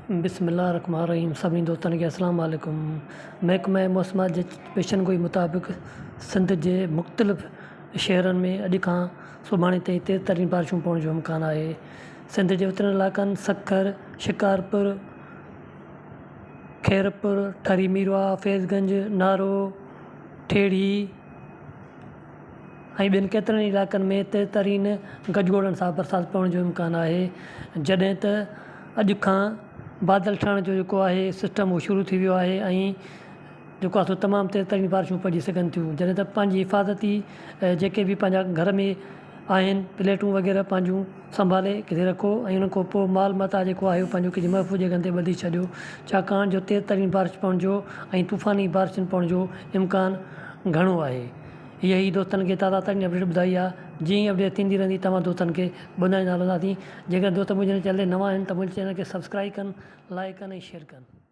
बिस्मिल्लाहिर्रहमानिर्रहीम। सभी दोस्तों के अस्सलाम वालेकुम। महकमा मौसमात जे पेशन गोई मुताबिक़ सिंध जे मुख़्तलिफ़ शहरनि में अॼु खां सुभाणे ताईं तेज़ बारिशूं पवण जो इम्कान आहे। सिंध जे उतरनि इलाइक़नि सखर, शिकारपुर, खैरपुर, थरीमीरवाह, फैज़गंज, नारो, ठेड़ी ऐं ॿियनि केतिरनि इलाइक़नि में तेज़ गजगोड़नि सां बरसाति पवण जो इम्कान आहे। जॾहिं त अॼु खां बादल छाइण जो जेको आहे सिस्टम उहो शुरू थी वियो आहे ऐं जेको आहे सो तमामु तेज़ बारिशूं पइजी सघनि थियूं। जॾहिं त पंहिंजी हिफ़ाज़ती जेके बि पंहिंजा घर में आहिनि प्लेटूं वग़ैरह पंहिंजूं संभाले किथे रखो ऐं उन खां पोइ माल मता जेको आहे पंहिंजो किथे महफ़ूज़ जॻह ते ॿधी छॾियो, छाकाणि जो तेज़ बारिश पवण जो ऐं तूफ़ानी बारिशुनि पवण जो इम्कान घणो आहे। इहा ई दोस्तनि खे ताज़ा अपडेट ॿुधाई आहे। जीअं ई अपडेट थींदी रहंदी तव्हां दोस्तनि खे ॿुधाईंदा रहंदासीं। जेकर दोस्त मुंहिंजे चैनल ते नवां आहिनि त मुंहिंजे चैनल खे सब्सक्राइब कनि, लाइक कनि ऐं शेयर कनि।